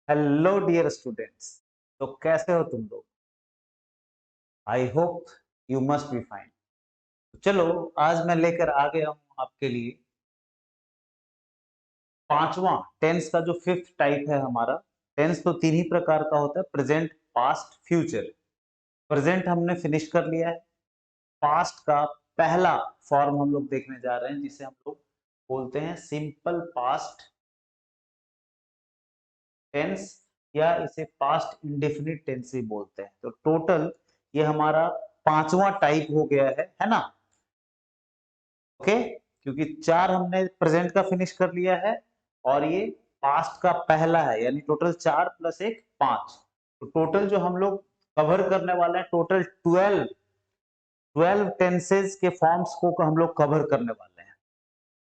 Hello dear students. तो कैसे हो तुम लोग? I hope you must be fine. चलो, आज मैं लेकर आ गया हूं आपके लिए पांचवा टेंस का जो फिफ्थ टाइप है हमारा। टेंस तो तीन ही प्रकार का होता है, प्रेजेंट, पास्ट, फ्यूचर। प्रेजेंट हमने फिनिश कर लिया है। पास्ट का पहला फॉर्म हम लोग देखने जा रहे हैं, जिसे हम लोग बोलते हैं सिंपल पास्ट टेंस, या इसे पास्ट इंडेफिनिट टेंस भी बोलते हैं। तो टोटल ये हमारा पांचवा टाइप हो गया है ना? ओके, क्योंकि चार हमने प्रेजेंट का फिनिश कर लिया है और ये पास्ट का पहला है, यानी टोटल चार प्लस एक पांच। तो टोटल जो हम लोग कवर करने वाले हैं, टोटल 12 टेंसेज के फॉर्म्स को हम लोग कवर करने वाले हैं।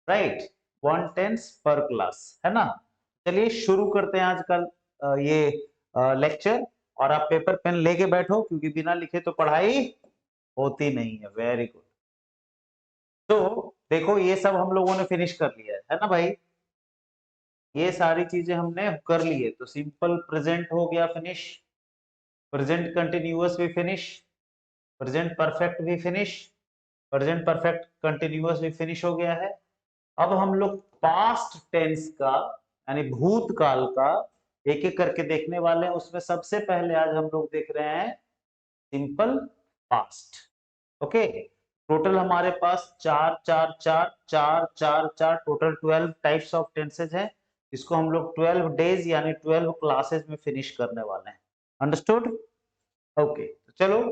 राइट, वन टेंस पर क्लास, है ना? चलिए शुरू करते हैं आज का ये लेक्चर। और आप पेपर पेन लेके बैठो, क्योंकि बिना लिखे तो पढ़ाई होती नहीं है। Very good. तो देखो, ये सब हम लोगों ने फिनिश कर लिया है ना भाई? ये सारी चीजें हमने कर ली है। तो सिंपल प्रेजेंट हो गया फिनिश, प्रेजेंट कंटिन्यूअस भी फिनिश, प्रेजेंट परफेक्ट भी फिनिश, प्रेजेंट परफेक्ट कंटिन्यूअस भी फिनिश हो गया है। अब हम लोग पास्ट टेंस का, यानी भूतकाल का एक एक करके देखने वाले हैं। उसमें सबसे पहले आज हम लोग देख रहे हैं सिंपल पास्ट। ओके, टोटल हमारे पास चार चार चार चार चार चार टोटल 12 टाइप्स ऑफ टेंसेज हैं। इसको हम लोग 12 डेज यानी 12 क्लासेस में फिनिश करने वाले हैं। अंडरस्टूड? ओके, तो चलो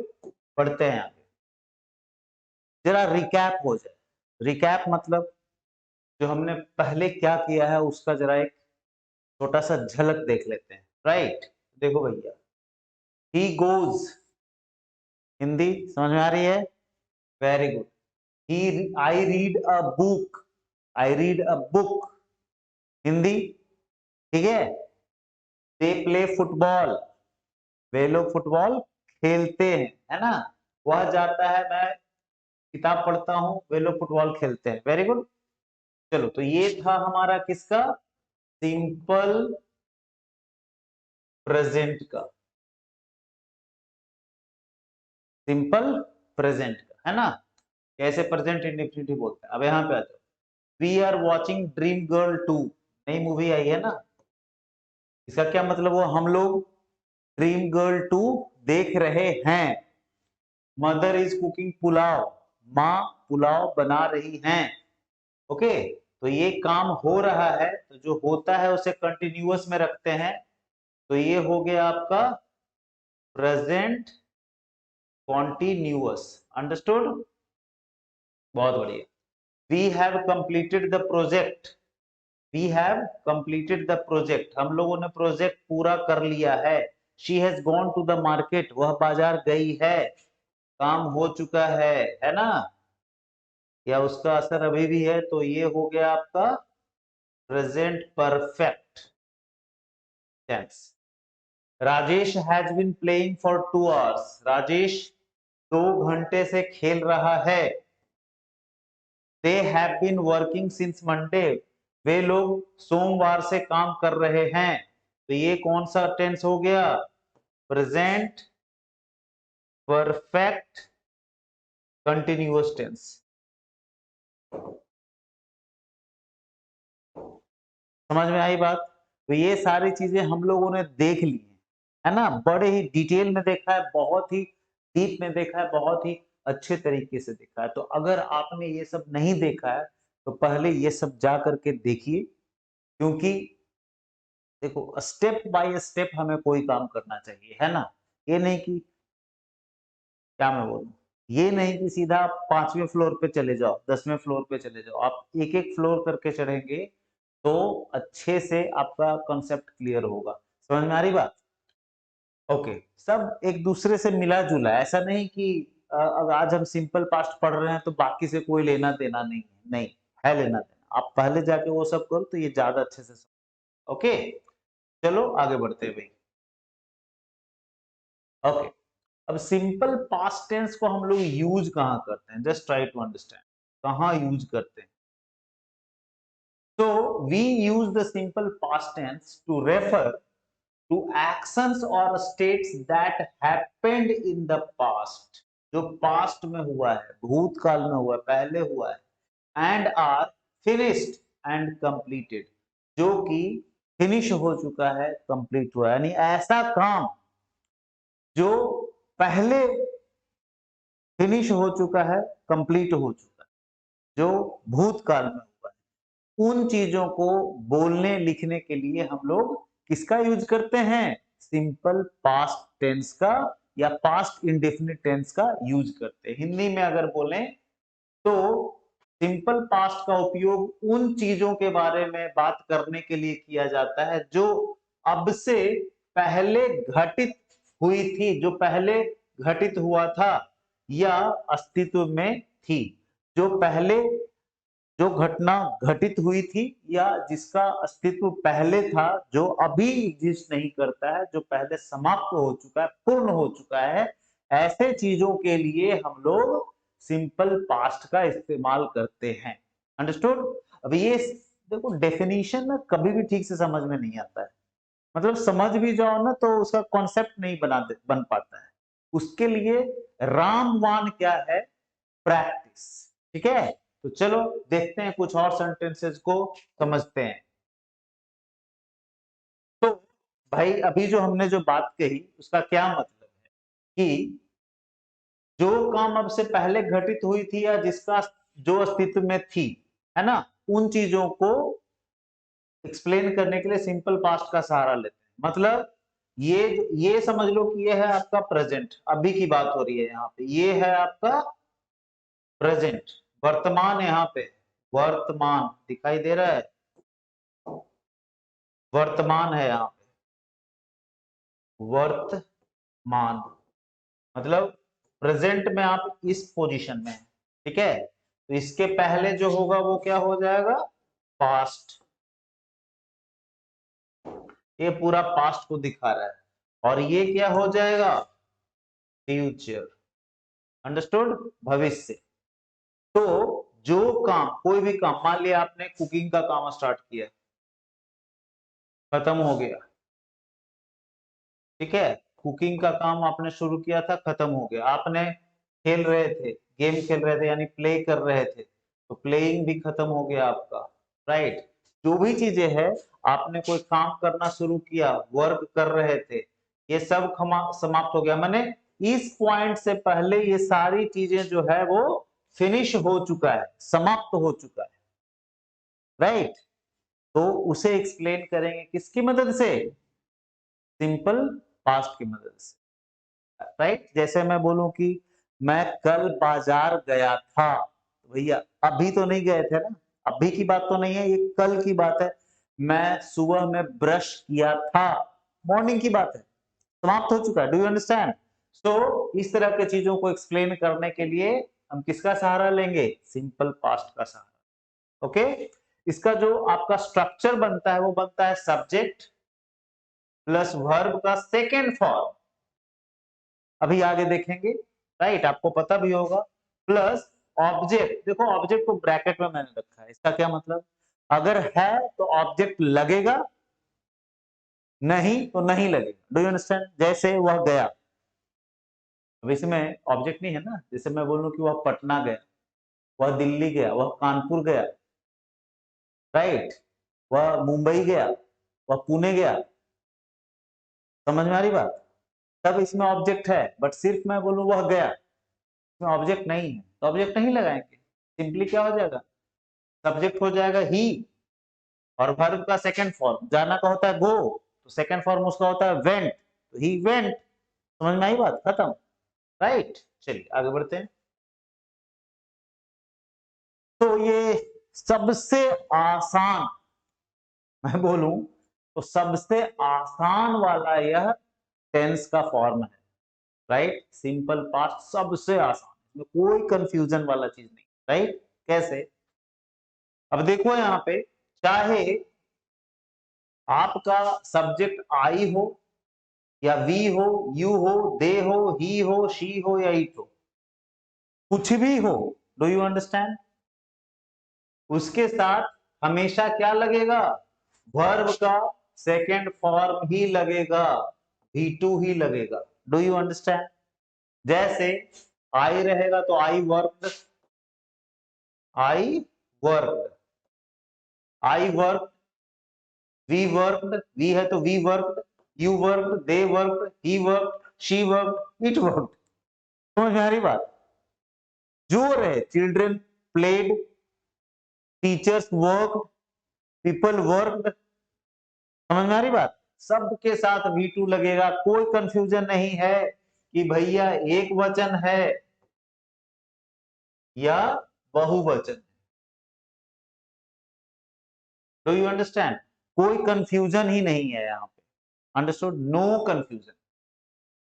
पढ़ते हैं आगे। जरा रिकैप हो जाए। रिकैप मतलब जो हमने पहले क्या किया है उसका जरा एक छोटा सा झलक देख लेते हैं। राइट, देखो भैया, ही गोज, हिंदी समझ में आ रही है? Very good. He I read a book, I read a book, Hindi. ठीक है। दे प्ले फुटबॉल, वे लोग फुटबॉल खेलते हैं, है ना? वह जाता है, मैं किताब पढ़ता हूं, वे लोग फुटबॉल खेलते हैं। Very good. चलो, तो ये था हमारा किसका? सिंपल प्रेजेंट का, सिंपल प्रेजेंट का, है ना? कैसे प्रेजेंट इंडेफिनिट बोलते हैं। अब यहाँ पे आ जाओ। We are watching Dream Girl 2, नई मूवी आई है ना? इसका क्या मतलब हुआ? हम लोग ड्रीम गर्ल 2 देख रहे हैं। मदर इज कुकिंग पुलाव, माँ पुलाव बना रही हैं। ओके, तो ये काम हो रहा है, तो जो होता है उसे कंटिन्यूअस में रखते हैं। तो ये हो गया आपका प्रेजेंट कॉन्टिन्यूअस। अंडरस्टूड? बहुत बढ़िया। We have completed the project, we have completed the project, हम लोगों ने प्रोजेक्ट पूरा कर लिया है। She has gone to the market, वह बाजार गई है, काम हो चुका है ना? या उसका असर अभी भी है, तो ये हो गया आपका present perfect tense. Rajesh has been playing for 2 hours, Rajesh 2 घंटे से खेल रहा है। They have been working since Monday, वे लोग सोमवार से काम कर रहे हैं। तो ये कौन सा टेंस हो गया? Present perfect continuous tense. समझ में आई बात? तो ये सारी चीजें हम लोगों ने देख ली है ना? बड़े ही डिटेल में देखा है, बहुत ही डीप में देखा है, बहुत ही अच्छे तरीके से देखा है। तो अगर आपने ये सब नहीं देखा है तो पहले ये सब जा करके देखिए, क्योंकि देखो स्टेप बाय स्टेप हमें कोई काम करना चाहिए, है ना? ये नहीं कि, क्या मैं बोलूं, ये नहीं कि सीधा आप 5वें फ्लोर पे चले जाओ, 10वें फ्लोर पे चले जाओ। आप एक एक फ्लोर करके चढ़ेंगे तो अच्छे से आपका कॉन्सेप्ट क्लियर होगा। समझ में आ रही बात? ओके, सब एक दूसरे से मिला जुला है। ऐसा नहीं कि अब आज हम सिंपल पास्ट पढ़ रहे हैं तो बाकी से कोई लेना देना नहीं है। नहीं, है लेना देना। आप पहले जाके वो सब करो तो ये ज्यादा अच्छे से ओके। चलो आगे बढ़ते हैं भाई। ओके, अब सिंपल पास्ट टेंस को हम लोग यूज कहां करते हैं? जस्ट ट्राई टू अंडरस्टैंड, कहां यूज करते हैं? तो we use the simple past tense to refer to actions और states that happened in the past, जो पास्ट में हुआ है, भूतकाल में हुआ है, पहले हुआ है, and are finished and completed, जो कि फिनिश हो चुका है, कंप्लीट हुआ है, यानी ऐसा काम जो पहले फिनिश हो चुका है, कंप्लीट हो चुका है, जो भूतकाल में हुआ है, उन चीजों को बोलने लिखने के लिए हम लोग किसका यूज करते हैं? सिंपल पास्ट टेंस का या पास्ट इंडेफिनिट टेंस का यूज करते हैं। हिंदी में अगर बोलें तो सिंपल पास्ट का उपयोग उन चीजों के बारे में बात करने के लिए किया जाता है जो अब से पहले घटित हुई थी, जो पहले घटित हुआ था या अस्तित्व में थी, जो पहले जो घटना घटित हुई थी या जिसका अस्तित्व पहले था, जो अभी एग्जिस्ट नहीं करता है, जो पहले समाप्त हो चुका है, पूर्ण हो चुका है, ऐसे चीजों के लिए हम लोग सिंपल पास्ट का इस्तेमाल करते हैं। अंडरस्टूड? अब ये देखो डेफिनेशन ना कभी भी ठीक से समझ में नहीं आता है, मतलब समझ भी जाओ ना तो उसका कॉन्सेप्ट नहीं बन पाता है। उसके लिए रामबाण क्या है? प्रैक्टिस। ठीक है, तो चलो देखते हैं कुछ और सेंटेंसेस को समझते हैं। तो भाई अभी जो हमने जो बात कही उसका क्या मतलब है कि जो काम अब से पहले घटित हुई थी या जिसका जो अस्तित्व में थी, है ना, उन चीजों को एक्सप्लेन करने के लिए सिंपल पास्ट का सहारा लेते हैं। मतलब ये समझ लो कि ये है आपका प्रेजेंट, अभी की बात हो रही है यहाँ पे, ये है आपका प्रेजेंट, वर्तमान, यहाँ पे वर्तमान दिखाई दे रहा है, वर्तमान है यहाँ पे, वर्तमान मतलब प्रेजेंट में आप इस पोजीशन में हैं। ठीक है, तो इसके पहले जो होगा वो क्या हो जाएगा? पास्ट। ये पूरा पास्ट को दिखा रहा है, और ये क्या हो जाएगा? फ्यूचर। अंडरस्टूड? भविष्य। तो जो काम, कोई भी काम, मान लिया आपने कुकिंग का काम स्टार्ट किया, खत्म हो गया। ठीक है, कुकिंग का काम आपने शुरू किया था, खत्म हो गया। आपने खेल रहे थे, गेम खेल रहे थे यानी प्ले कर रहे थे, तो प्लेइंग भी खत्म हो गया आपका। राइट? जो भी चीजें है, आपने कोई काम करना शुरू किया, वर्क कर रहे थे, ये सब समाप्त हो गया। मैंने इस पॉइंट से पहले ये सारी चीजें जो है वो फिनिश हो चुका है, समाप्त हो चुका है। राइट? तो उसे एक्सप्लेन करेंगे किसकी मदद से? सिंपल पास्ट की मदद से। राइट? जैसे मैं बोलूं कि मैं कल बाजार गया था, तो भैया अभी तो नहीं गए थे ना, अभी की बात तो नहीं है, ये कल की बात है। मैं सुबह में ब्रश किया था, मॉर्निंग की बात है, समाप्त हो चुका है। Do you understand? सो इस तरह के चीजों को एक्सप्लेन करने के लिए हम किसका सहारा लेंगे? सिंपल पास्ट का सहारा। ओके? इसका जो आपका स्ट्रक्चर बनता है वो बनता है सब्जेक्ट प्लस वर्ब का सेकेंड फॉर्म, अभी आगे देखेंगे। राइट? आपको पता भी होगा, प्लस ऑब्जेक्ट। देखो ऑब्जेक्ट को ब्रैकेट में मैंने रखा है, इसका क्या मतलब? अगर है तो ऑब्जेक्ट लगेगा, नहीं तो नहीं लगेगा। Do you understand? जैसे वह गया, अब इसमें ऑब्जेक्ट नहीं है ना। जैसे मैं बोलूं कि वह पटना गया, वह दिल्ली गया, वह कानपुर गया, राइट, वह मुंबई गया, वह पुणे गया। समझ में आ रही बात? तब इसमें ऑब्जेक्ट है, बट सिर्फ मैं बोलूं वह गया, इसमें ऑब्जेक्ट नहीं है, तो ऑब्जेक्ट नहीं लगाएंगे। सिंपली क्या हो जाएगा? सब्जेक्ट हो जाएगा ही, और वर्ब का सेकंड फॉर्म, जाना का होता है गो, तो सेकंड फॉर्म उसका होता है वेंट, तो ही वेंट। समझ में आई बात? खत्म। राइट? चलिए आगे बढ़ते हैं। तो ये सबसे आसान, मैं बोलूं तो सबसे आसान वाला यह टेंस का फॉर्म है। राइट? सिंपल पास्ट सबसे आसान, इसमें कोई कंफ्यूजन वाला चीज नहीं। राइट? कैसे? अब देखो यहाँ पे, चाहे आपका सब्जेक्ट आई हो या वी हो, यू हो, दे हो, ही हो, शी हो या इट हो, कुछ भी हो, डू यू अंडरस्टैंड, उसके साथ हमेशा क्या लगेगा? वर्ब का सेकेंड फॉर्म ही लगेगा, V2 ही लगेगा। Do you understand? जैसे आई रहेगा तो I worked, I worked, I work, we worked, we है तो we worked, you worked, they worked, he worked, she worked, it worked. समझ में आ रही बात? जो रहे, children played, teachers worked, people worked. समझ में आ रही बात? शब्द के साथ V2 लगेगा, कोई कंफ्यूजन नहीं है कि भैया एक वचन है या बहुवचन। Do you understand? कोई कंफ्यूजन ही नहीं है यहाँ पे। Understood? No confusion.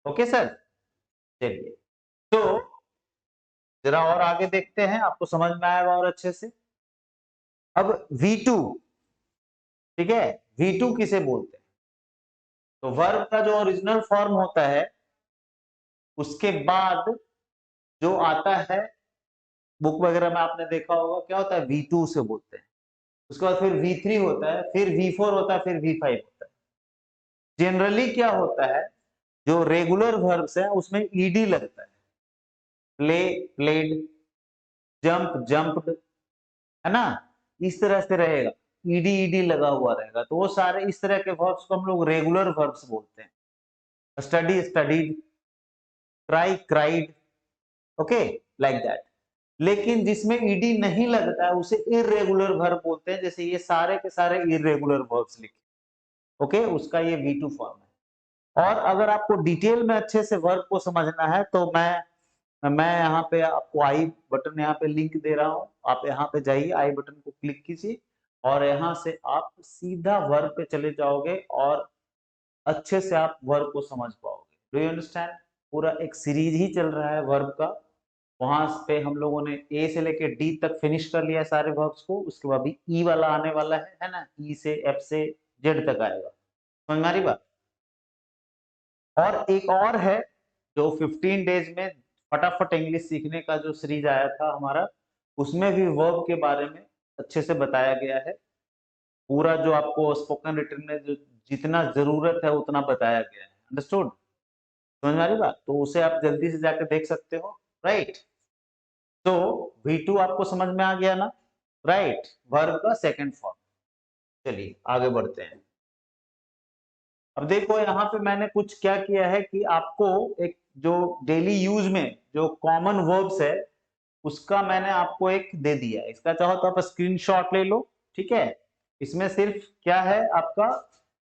Okay sir, चलिए तो जरा और आगे देखते हैं, आपको समझ में आएगा और अच्छे से। अब V2, ठीक है, V2 किसे बोलते हैं? तो वर्ब का जो ओरिजिनल फॉर्म होता है उसके बाद जो आता है, बुक वगैरह में आपने देखा होगा, क्या होता है? V2 से बोलते हैं। उसके बाद फिर V3 होता है, फिर V4 होता है, फिर V5 होता है। जनरली क्या होता है, जो रेगुलर वर्ब्स है उसमें ईडी लगता है। प्ले, प्लेड, जंप, जंप्ड, है ना? इस तरह से रहेगा, ईडी ईडी लगा हुआ रहेगा। तो वो सारे इस तरह के वर्ब्स को हम लोग रेगुलर वर्ब्स बोलते हैं। Study, studied, try, cried, okay, like that. लेकिन जिसमें ईडी नहीं लगता है उसे इर्रेगुलर वर्ब बोलते हैं। जैसे ये सारे के सारे इर्रेगुलर वर्ब्स लिखे, ओके, उसका ये V2 फॉर्म है। और अगर आपको डिटेल में अच्छे से वर्ब को समझना है तो मैं यहाँ पे आपको आई बटन यहाँ पे लिंक दे रहा हूँ, आप यहाँ पे जाइए, आई बटन को क्लिक कीजिए और यहाँ से आप सीधा वर्ब पे चले जाओगे और अच्छे से आप वर्ब को समझ पाओगे। Do you understand? पूरा एक सीरीज ही चल रहा है वर्ब का। वहां पे हम लोगों ने ए से लेके डी तक फिनिश कर लिया सारे वर्ब्स को। उसके बाद भी ई वाला आने वाला है ना? ई से एफ से जेड तक आएगा। समझ में आ रही बात? और एक और है जो 15 डेज में फटाफट इंग्लिश सीखने का जो सीरीज आया था हमारा, उसमें भी वर्ब के बारे में अच्छे से बताया गया है। पूरा जो आपको स्पोकन रिटन में जो जितना जरूरत है उतना बताया गया है। अंडरस्टूड? समझ में आ रही बात? तो उसे आप जल्दी से जाकर देख सकते हो, राइट? तो V2 आपको समझ में आ गया ना? राइट, वर्ब का सेकंड फॉर्म। चलिए आगे बढ़ते हैं। अब देखो यहाँ पे मैंने कुछ क्या किया है कि आपको एक जो डेली यूज में जो कॉमन वर्ब्स है उसका मैंने आपको एक दे दिया है। इसका चाहो तो आप स्क्रीनशॉट ले लो, ठीक है? इसमें सिर्फ क्या है आपका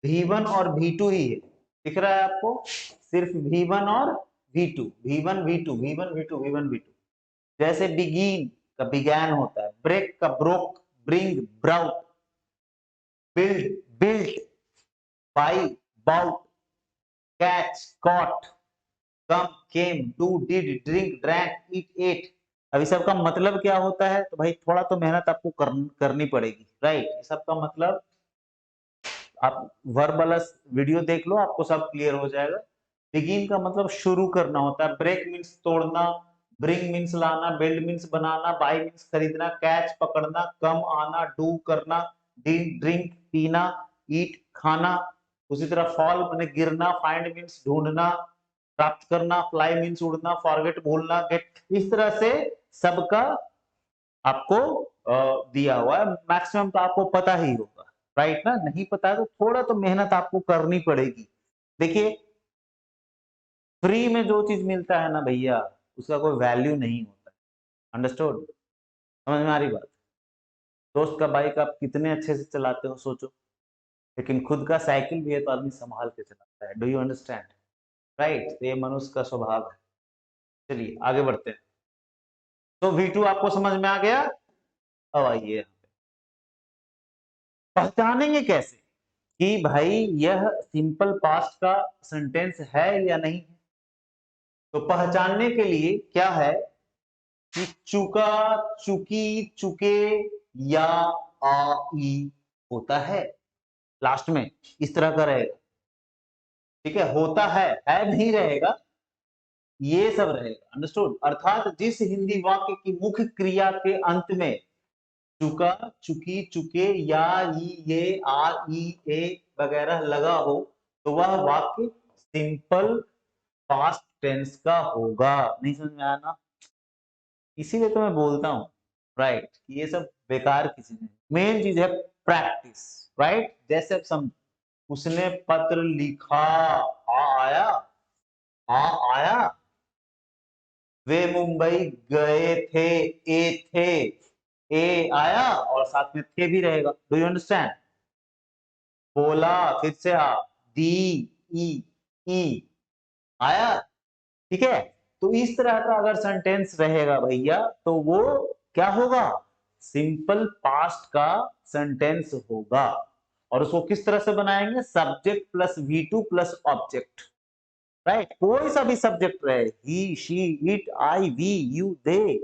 V1 और V2 ही है। दिख रहा है आपको? सिर्फ V1 और V2, V1 V2, V1 V2, V1 V2। जैसे बिगिन का बिगैन होता है, ब्रेक का broke, bring brought, build built, buy bought, catch caught, come came, do did, drink drank, eat ate. अभी सबका मतलब क्या होता है? तो भाई थोड़ा तो मेहनत आपको करनी पड़ेगी, राइट? सबका मतलब आप वर्ब वाला वीडियो देख लो, आपको सब क्लियर हो जाएगा। बिगिन का मतलब शुरू करना होता है, ब्रेक मीन्स तोड़ना, ब्रिंग मीन्स लाना, बिल्ड मीन्स बनाना, बाय मीन्स खरीदना, कैच पकड़ना, कम आना, डू करना, ड्रिंक पीना, ईट खाना। उसी तरह फॉल माने गिरना, फाइंड मीन्स ढूंढना, प्राप्त करना, फ्लाई मीन्स उड़ना, फॉरगेट भूलना, गेट। इस तरह से सबका आपको दिया हुआ है। मैक्सिमम तो आपको पता ही होगा, राइट ना? नहीं पता है तो थोड़ा तो मेहनत आपको करनी पड़ेगी। देखिए फ्री में जो चीज मिलता है ना भैया, उसका कोई वैल्यू नहीं होता। अंडरस्टूड? समझ में आ रही बात? दोस्त का बाइक आप कितने अच्छे से चलाते हो सोचो, लेकिन खुद का साइकिल भी है तो आदमी संभाल के चलाता है। Do you understand? राइट, तो ये मनुष्य का स्वभाव है। चलिए आगे बढ़ते हैं। तो V2 आपको समझ में आ गया। अब आइए, पहचानेंगे कैसे कि भाई यह सिंपल पास्ट का सेंटेंस है या नहीं है? तो पहचानने के लिए क्या है कि चुका, चुकी, चुके या आ ई होता है लास्ट में, इस तरह का रहेगा। ठीक है, होता है नहीं रहेगा, ये सब रहेगा। अंडरस्टूड? अर्थात जिस हिंदी वाक्य की मुख्य क्रिया के अंत में चुका, चुकी, चुके, या, ई, ये, आ, ई, ए वगैरह लगा हो तो वह वाक्य सिंपल पास्ट टेंस का होगा। नहीं समझ में आया ना? इसीलिए तो मैं बोलता हूँ राइट, ये सब बेकार की चीज है। मेन चीज है प्रैक्टिस, राइट। जैसे अब समझ, उसने पत्र लिखा, आया, आया। वे मुंबई गए थे, थे, ए आया और साथ में थे भी रहेगा। Do you understand? बोला, फिर से दी, ई आया। ठीक है, तो इस तरह का अगर सेंटेंस रहेगा भैया तो वो क्या होगा? सिंपल पास्ट का सेंटेंस होगा। और उसको किस तरह से बनाएंगे? Subject plus V2 plus object, right. कोई सा भी सब्जेक्ट रहे, he, she, it, I, we, you, they,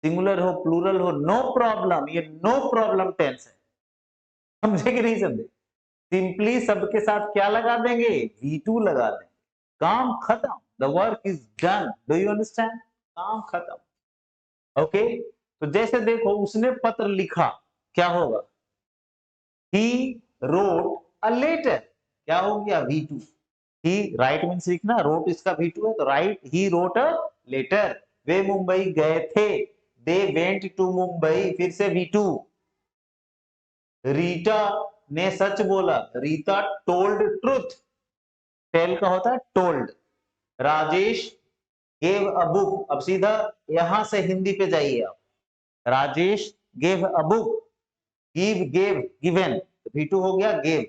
singular हो प्लूरल हो, नो प्रॉब्लम। ये नो प्रॉब्लम टेंस है, समझे कि नहीं समझे? सिंपली सबके साथ क्या लगा देंगे? V2 लगा देंगे, काम खत्म। The work is done. Do you understand? काम खत्म। ओके, तो जैसे देखो उसने पत्र लिखा, क्या होगा? ही रोट अ लेटर, क्या हो गया? V2। ही राइट मीन्स लिखना, रोट इसका V2 है तो write, he wrote a letter. वे मुंबई गए थे, दे वेंट टू मुंबई, फिर से V2। रीटा ने सच बोला, रीता टोल्ड ट्रुथ, टेल का होता है told. Rajesh gave a book, अब सीधा यहां से हिंदी पे जाइए आप। Rajesh gave a book, give, gave, given, V2 हो गया गेव।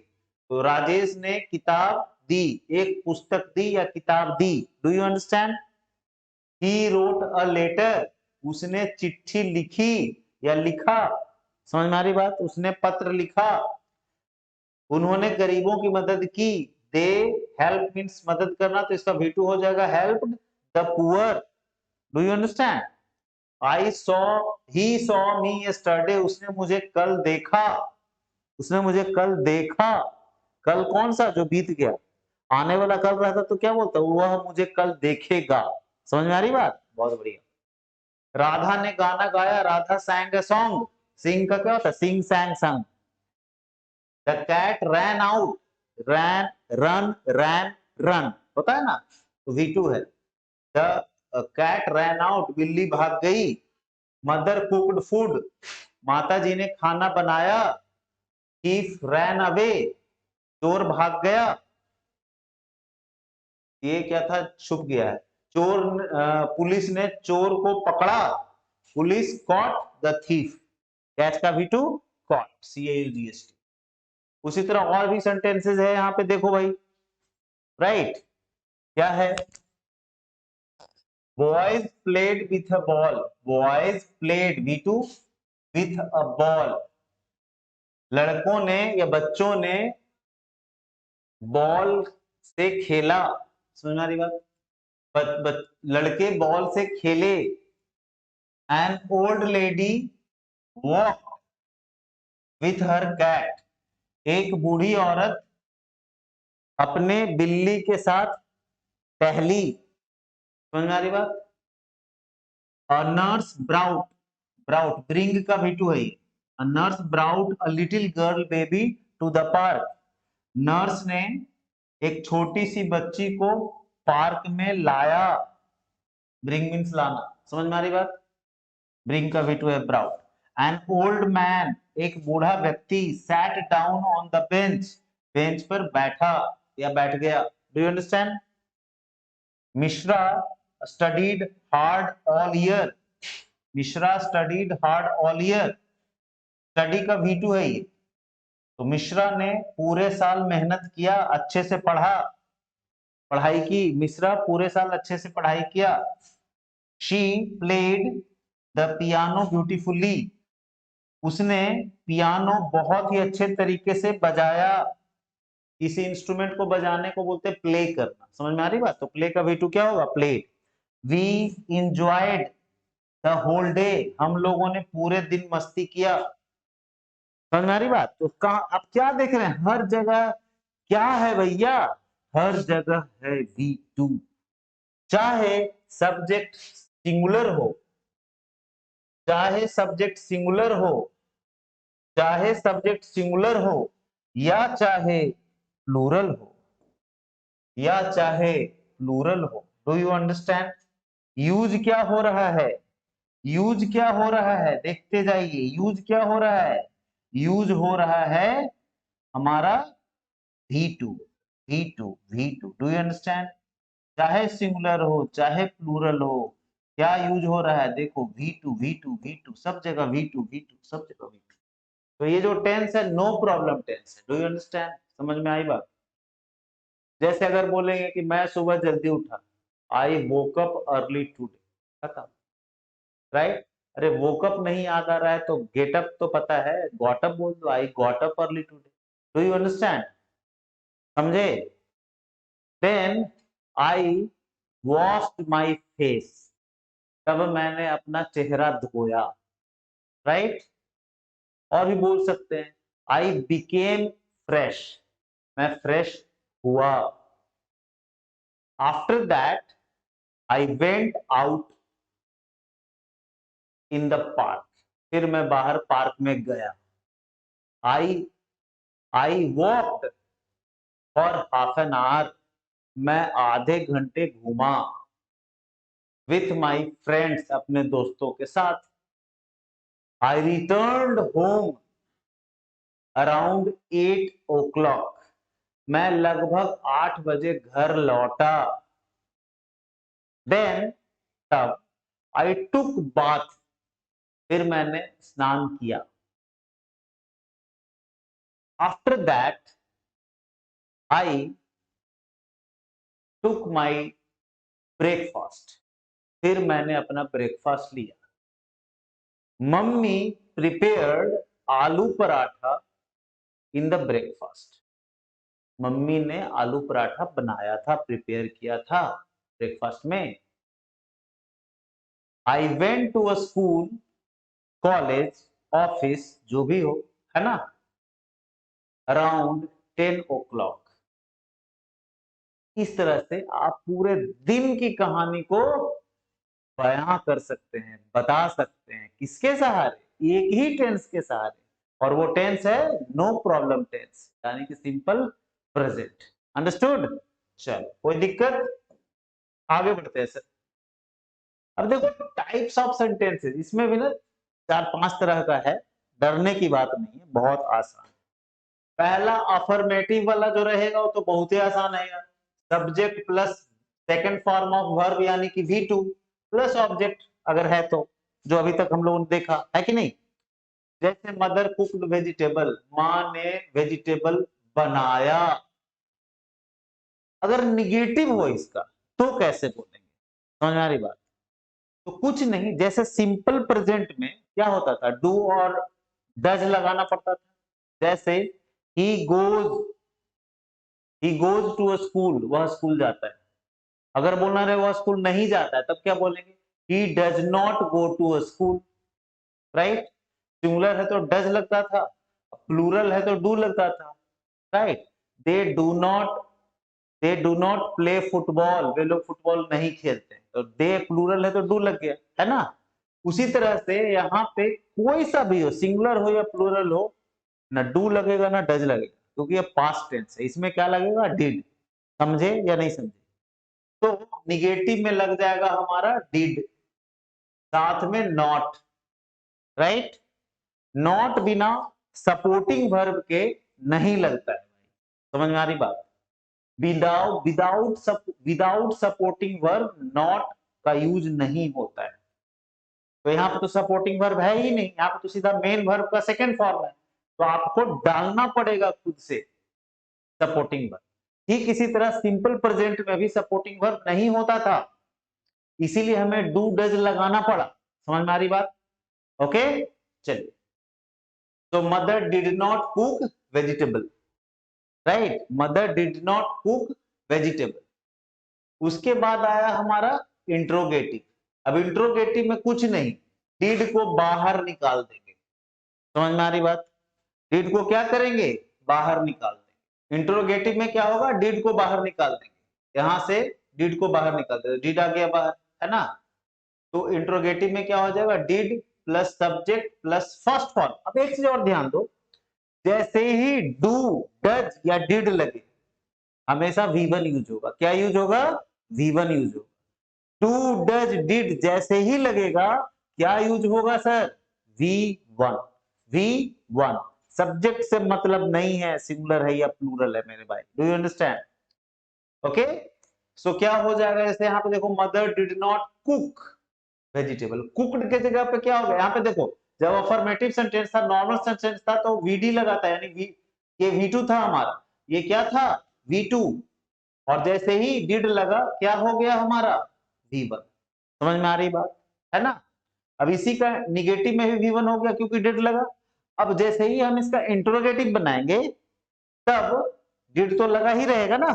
तो राजेश ने किताब दी, एक पुस्तक दी या किताब दी। Do you understand? He wrote a letter, उसने चिट्ठी लिखी या लिखा। समझ में आ रही बात? उसने पत्र लिखा। उन्होंने गरीबों की मदद की, दे हेल्प मीन्स मदद करना, तो इसका V2 हो जाएगा help the poor. Do you understand? I saw, he saw me yesterday, उसने मुझे कल देखा, उसने मुझे कल देखा। कल कौन सा? जो बीत गया। आने वाला कल रहता तो क्या बोलता? वह मुझे कल देखेगा। समझ में आ रही बात? बहुत बढ़िया। राधा ने गाना गाया, राधा sang a song। सिंग का क्या होता है? Sing, sang, sung. The cat ran out, ran, run, ran, run होता है ना, तो V2 है। द कैट रैन आउट, बिल्ली भाग गई। मदर कुक्ड फूड, माता जी ने खाना बनाया। थीफ रैन अवे, चोर भाग गया। ये क्या था? छुप गया है। चोर, पुलिस ने चोर को पकड़ा, police caught the thief. Catch का V2 कॉट, CAUGST। उसी तरह और भी सेंटेंसेस है यहाँ पे, देखो भाई, राइट। क्या है? Boys played with a ball, boys played V2 with a ball, लड़कों ने या बच्चों ने बॉल से खेला। समझ में आ रही बात? लड़के बॉल से खेले। An old lady walk with her cat, एक बूढ़ी औरत अपने बिल्ली के साथ टहली। समझ में आ रही बात? और नर्स ब्राउट, ब्राउट ब्रिंग का V2 है। Nurse brought a little girl baby to the park, nurse ने एक छोटी सी बच्ची को पार्क में लाया। ब्रिंग मीन्स लाना। समझ में आ रही बात? ब्रिंग का V2 है ब्राउट। एन ओल्ड मैन, एक बूढ़ा व्यक्ति, sat down on the bench, bench पर बैठा या बैठ गया। Do you understand? Mishra studied hard all year, Mishra studied hard all year, study का V2 है ये। तो मिश्रा ने पूरे साल मेहनत किया, अच्छे से पढ़ा, पढ़ाई की। मिश्रा पूरे साल अच्छे से पढ़ाई किया। She played the piano beautifully, उसने पियानो बहुत ही अच्छे तरीके से बजाया। किसी इंस्ट्रूमेंट को बजाने को बोलते हैं प्ले करना। समझ में आ रही बात? तो प्ले का V2 क्या होगा? Play. We enjoyed the whole day, हम लोगों ने पूरे दिन मस्ती किया। समझ में आ रही बात? तो कहा, आप क्या देख रहे हैं? हर जगह क्या है भैया? हर जगह है V2। चाहे सब्जेक्ट सिंगुलर हो, चाहे सब्जेक्ट सिंगुलर हो, चाहे सब्जेक्ट सिंगुलर हो, या चाहे प्लूरल हो, या चाहे प्लूरल हो। Do you understand? यूज क्या हो रहा है, यूज क्या हो रहा है, देखते जाइए, यूज क्या हो रहा है, यूज हो रहा है हमारा V2, V2, V2। Do you understand? चाहे सिंगुलर हो चाहे प्लूरल हो, क्या यूज हो रहा है, देखो V2, V2, V2, सब जगह V2, V2, सब जगह V2। तो ये जो टेंस है नो प्रॉब्लम टेंस है। Do you understand? समझ में आई बात? जैसे अगर बोलेंगे कि मैं सुबह जल्दी उठा, आई वोक अप अर्ली टुडे, खत्म, राइट? अरे वोकअप नहीं याद आ रहा है तो गेटअप तो पता है, गॉटअप बोल दो, I got up early today. Do you understand? समझे? Then I washed my face, तब मैंने अपना चेहरा धोया, राइट? और भी बोल सकते हैं, आई बिकेम फ्रेश, मैं फ्रेश हुआ। After that I went out in the park, फिर मैं बाहर पार्क में गया। I I walked for half an hour, मैं आधे घंटे घूमा। विथ माई फ्रेंड्स, अपने दोस्तों के साथ। आई रिटर्न्ड होम अराउंड 8 o'clock, मैं लगभग 8 बजे घर लौटा। देन, तब, आई टुक बाथ, फिर मैंने स्नान किया। After that I took my breakfast, फिर मैंने अपना ब्रेकफास्ट लिया। मम्मी प्रिपेयर्ड आलू paratha in the breakfast, mummy ने आलू पराठा बनाया था, प्रिपेयर किया था ब्रेकफास्ट में। I went to a school, college, office, जो भी हो, है ना, अराउंड 10 o'clock। इस तरह से आप पूरे दिन की कहानी को बयां कर सकते हैं, बता सकते हैं, किसके सहारे, एक ही टेंस के सहारे, और वो टेंस है नो प्रॉब्लम टेंस, यानी कि सिंपल प्रेजेंट। अंडरस्टूड? चलो, कोई दिक्कत? आगे बढ़ते हैं सर। अब देखो टाइप्स ऑफ सेंटेंसेस, इसमें भी ना 4-5 तरह का है, डरने की बात नहीं है, बहुत आसान। पहला अफर्मेटिव वाला जो रहेगा वो तो बहुत ही आसान है यार, subject plus second form of verb यानी कि V2 प्लस ऑब्जेक्ट अगर है तो, जो अभी तक हम लोगों ने देखा है कि नहीं। जैसे मदर कुक्ड वेजिटेबल, माँ ने वेजिटेबल बनाया। अगर निगेटिव हो इसका तो कैसे बोलेंगे, समझ में आ रही बात? तो कुछ नहीं, जैसे सिंपल प्रेजेंट में क्या होता था, डू और डज लगाना पड़ता था। जैसे he goes to a school, वह स्कूल जाता है। अगर बोलना रहे वह स्कूल नहीं जाता है, तब क्या बोलेंगे, he does not go to a school, right? Singular है तो डज लगता था, प्लूरल है तो डू लगता था, right? They do not play football, वे लोग फुटबॉल नहीं खेलते, तो दे प्लूरल है तो डू लग गया, है ना? उसी तरह से यहाँ पे कोई सा भी हो, सिंगुलर हो या प्लूरल हो, ना डू लगेगा ना डज लगेगा, क्योंकि ये पास्ट टेंस है, इसमें क्या लगेगा, डिड। समझे या नहीं समझे? तो निगेटिव में लग जाएगा हमारा डिड, साथ में नॉट, राइट? नॉट बिना सपोर्टिंग वर्ब के नहीं लगता है, समझ में आ रही बात? विदाउट सपोर्टिंग वर्ब नॉट का यूज नहीं होता है। तो यहाँ पे तो सपोर्टिंग वर्ब है ही नहीं, यहाँ पे तो सीधा मेन वर्ब का सेकंड फॉर्म है, तो आपको डालना पड़ेगा खुद से सपोर्टिंग वर्ब। ठीक इसी तरह सिंपल प्रेजेंट में भी सपोर्टिंग वर्ब नहीं होता था, इसीलिए हमें डू डज लगाना पड़ा। समझ में आ रही बात? ओके, चलिए। तो mother did not cook vegetable, right? Mother did not cook vegetable. उसके बाद आया हमारा इंट्रोगेटिव। अब इंट्रोगेटिव में कुछ नहीं, डिड को बाहर निकाल देंगे। समझ में आ रही बात? डिड को क्या करेंगे, बाहर निकाल देंगे। इंट्रोगेटिव में क्या होगा, डिड को बाहर निकाल देंगे, यहां से डिड को बाहर निकाल देंगे, डिड आ गया बाहर, है ना? तो इंट्रोगेटिव में क्या हो जाएगा, did plus subject plus first form. अब एक चीज और ध्यान दो, जैसे ही डू, डज या डिड लगे हमेशा V1 यूज होगा। क्या यूज होगा? V1 यूज होगा। डू, डज, डिड जैसे ही लगेगा क्या यूज होगा सर? V1। V1 सब्जेक्ट से मतलब नहीं है सिंगुलर है या प्लूरल है मेरे भाई। Do you understand? ओके, सो क्या हो जाएगा? जैसे यहाँ पे देखो, mother did not cook vegetable. Cooked के जगह पे क्या हो गया? यहाँ पे देखो, जब अफर्मेटिव सेंटेंस था, नॉर्मल सेंटेंस था तो वीडी लगा था, यानी ये V2 था हमारा, ये क्या था? V2। और जैसे ही डिड लगा क्या हो गया हमारा? V1। समझ में आ रही बात है ना? अब इसी का निगेटिव में भी V1 हो गया क्योंकि डिड लगा। अब जैसे ही हम इसका इंट्रोगेटिव बनाएंगे तब डिड तो लगा ही रहेगा ना,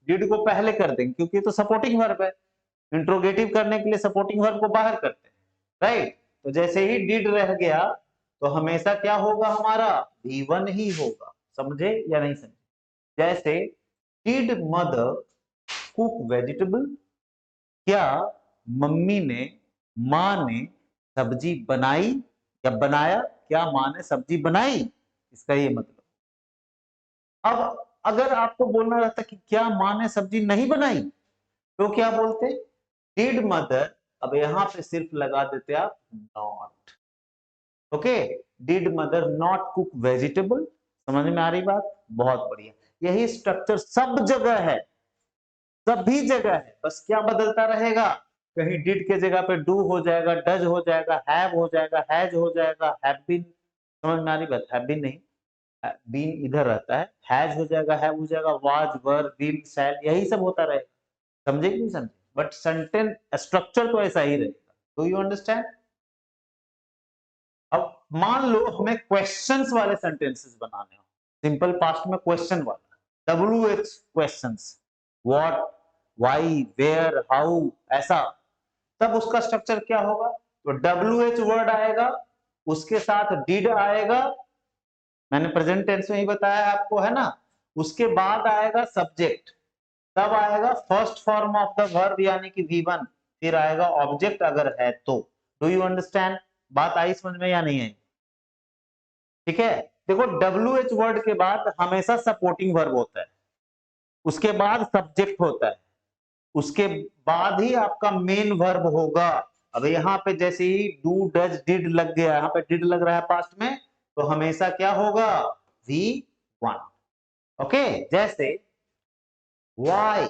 डिड को पहले कर देंगे क्योंकि ये तो सपोर्टिंग वर्ब है। इंट्रोगेटिव करने के लिए सपोर्टिंग वर्ब को बाहर करते हैं, राइट? तो जैसे ही डिड रह गया तो हमेशा क्या होगा हमारा? V1 ही होगा। समझे या नहीं समझे? जैसे डिड मदर कुक वेजिटेबल, क्या मम्मी ने, माँ ने सब्जी बनाई या बनाया? क्या माँ ने सब्जी बनाई? इसका ये मतलब। अब अगर आपको बोलना रहता कि क्या माँ ने सब्जी नहीं बनाई तो क्या बोलते? Did mother. अब यहां पे सिर्फ लगा देते आप not. Okay, did mother not cook vegetable. समझ में आ रही बात? बहुत बढ़िया। यही स्ट्रक्चर सब जगह है, सभी जगह है, बस क्या बदलता रहेगा? कहीं डिड के जगह पे डू हो जाएगा, डज हो जाएगा, हैव हो जाएगा, हैज हो जाएगा, हैव बीन। समझ में आ रही बात? हैव बीन नहीं, बीन इधर रहता है, हैज हो जाएगा, हैव हो जाएगा, वाज, वर, विल, शैल, यही सब होता रहेगा। समझे कि नहीं समझे? बट सेंटेंस स्ट्रक्चर तो ऐसा ही रहेगा। Do you understand? अब मान लो हमें क्वेश्चंस वाले सेंटेंसेस बनाने हो, सिंपल पास्ट में क्वेश्चन वाला, WH questions, what, why, where, how, ऐसा, तब उसका स्ट्रक्चर क्या होगा? तो WH वर्ड आएगा, उसके साथ डिड आएगा, मैंने प्रेजेंट टेंस में ही बताया आपको, है ना? उसके बाद आएगा सब्जेक्ट, तब आएगा first form of the verb यानी कि V1, फिर आएगा ऑब्जेक्ट अगर है तो। Do you understand? बात आई समझ में या नहीं आई? ठीक है, देखो WH वर्ड के बाद हमेशा सपोर्टिंग वर्ब होता है, उसके बाद सब्जेक्ट होता है, उसके बाद ही आपका मेन वर्ब होगा। अब यहाँ पे जैसे ही डू, डज, डिड लग गया, यहाँ पे डिड लग रहा है पास्ट में, तो हमेशा क्या होगा? V1। ओके, जैसे वाई,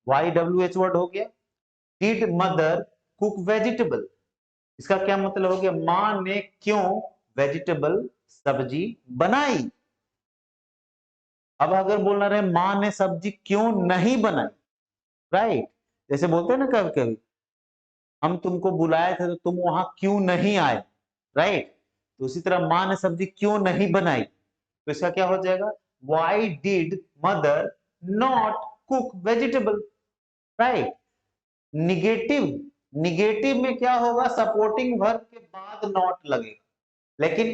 YWH वर्ड हो गया। डिड मदर कुक वेजिटेबल, इसका क्या मतलब हो गया? मां ने क्यों वेजिटेबल सब्जी बनाई। अब अगर बोलना रहे मां ने सब्जी क्यों नहीं बनाई, राइट? जैसे बोलते हैं ना कभी कभी, हम तुमको बुलाए थे तो तुम वहां क्यों नहीं आए, राइट? तो उसी तरह मां ने सब्जी क्यों नहीं बनाई, तो इसका क्या हो जाएगा? Why did mother not cook vegetable, right? Negative, negative में क्या होगा? सपोर्टिंग वर्ब के बाद नॉट लगेगा, लेकिन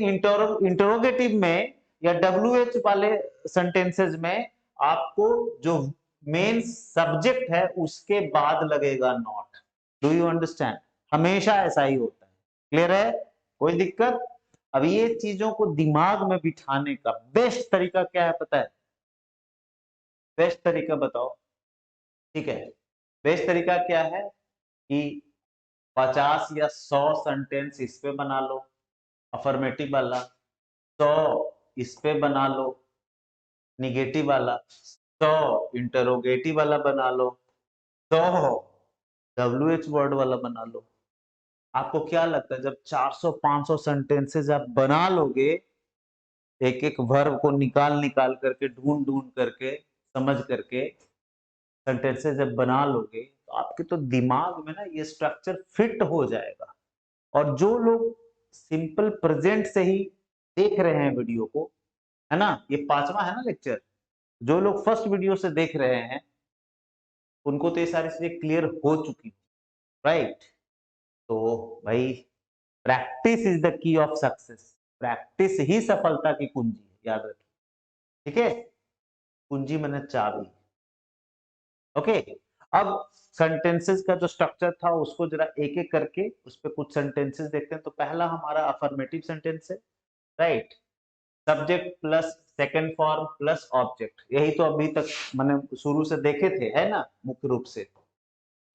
इंटरोगेटिव में या WH वाले सेंटेंसेस में आपको जो मेन सब्जेक्ट है उसके बाद लगेगा नॉट। Do you understand? हमेशा ऐसा ही होता है। क्लियर है? कोई दिक्कत? अब ये चीजों को दिमाग में बिठाने का बेस्ट तरीका क्या है पता है? बेस्ट तरीका बताओ। ठीक है, बेस्ट तरीका क्या है कि 50 या 100 सेंटेंस इस पे बना लो, अफर्मेटिव वाला, 100 इस पे बना लो निगेटिव वाला, 100 इंटरोगेटिव वाला बना लो, 100 WH वर्ड वाला बना लो। आपको क्या लगता है जब 400-500 सेंटेंसेस आप बना लोगे, एक एक वर्ब को निकाल निकाल करके, ढूंढ ढूंढ करके, समझ करके सेंटेंसेस जब बना लोगे तो आपके तो दिमाग में ना ये स्ट्रक्चर फिट हो जाएगा। और जो लोग सिंपल प्रेजेंट से ही देख रहे हैं वीडियो को, है ना, ये 5वां है ना लेक्चर, जो लोग फर्स्ट वीडियो से देख रहे हैं उनको तो ये सारी चीजें क्लियर हो चुकी, राइट? तो भाई, practice is the key of success. Practice ही सफलता की कुंजी है, याद रखिए। ठीक है, कुंजी मैंने चाबी। ओके, अब सेंटेंसेस का जो स्ट्रक्चर था उसको जरा एक एक करके उस पर कुछ सेंटेंसेस देखते हैं। तो पहला हमारा अफर्मेटिव सेंटेंस है, right? Subject plus second form plus object, यही तो अभी तक मैंने शुरू से देखे थे, है ना, मुख्य रूप से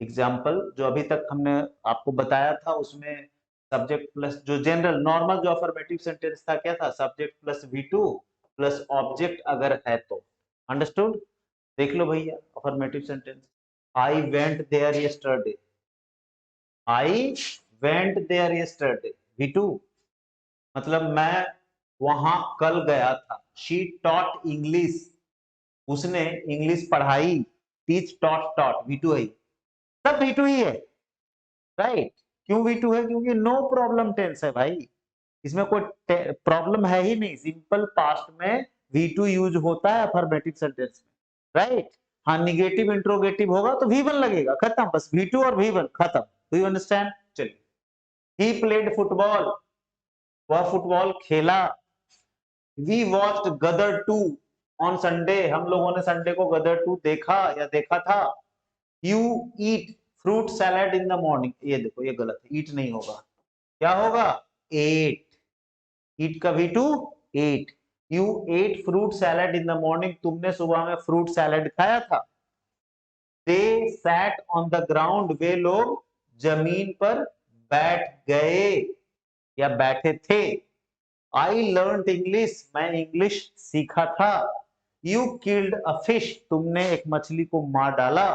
एग्जाम्पल जो अभी तक हमने आपको बताया था उसमें सब्जेक्ट प्लस जो जनरल नॉर्मल जो अफर्मेटिव सेंटेंस था क्या था, subject plus V2 plus object अगर है तो। अंडरस्टूड? देख लो भैया affirmative sentence, I went there yesterday, I went there yesterday, V2 मतलब मैं वहां कल गया था। शी टॉट इंग्लिश, उसने इंग्लिश पढ़ाई। टीच टॉट टॉट V2 है, सब V2 ही है, राइट? क्यों V2 है? क्योंकि नो प्रॉब्लम टेंस है भाई, इसमें कोई प्रॉब्लम है ही नहीं। सिंपल पास्ट में V2 यूज होता है अफर्मेटिव सेंटेंस में, राइट? हाँ निगेटिव इंट्रोगेटिव होगा तो V1 लगेगा, खत्म, बस V2 और V1 खत्म। Do you understand? चलिए, ही प्लेड फुटबॉल, वह फुटबॉल खेला। We watched Gadar 2 on Sunday, हम लोगों ने संडे को गदर 2 देखा या देखा था। You eat fruit salad in the morning, ये देखो ये गलत है, ईट नहीं होगा, क्या होगा? एट, ईट का V2 ate. You ate fruit salad in the morning, तुमने सुबह में फ्रूट सैलेड खाया था। They sat on the ground, वे लोग जमीन पर बैठ गए या बैठे थे। आई लर्न इंग्लिश, मैं इंग्लिश सीखा था। यू किल्ड अ फिश, तुमने एक मछली को मार डाला।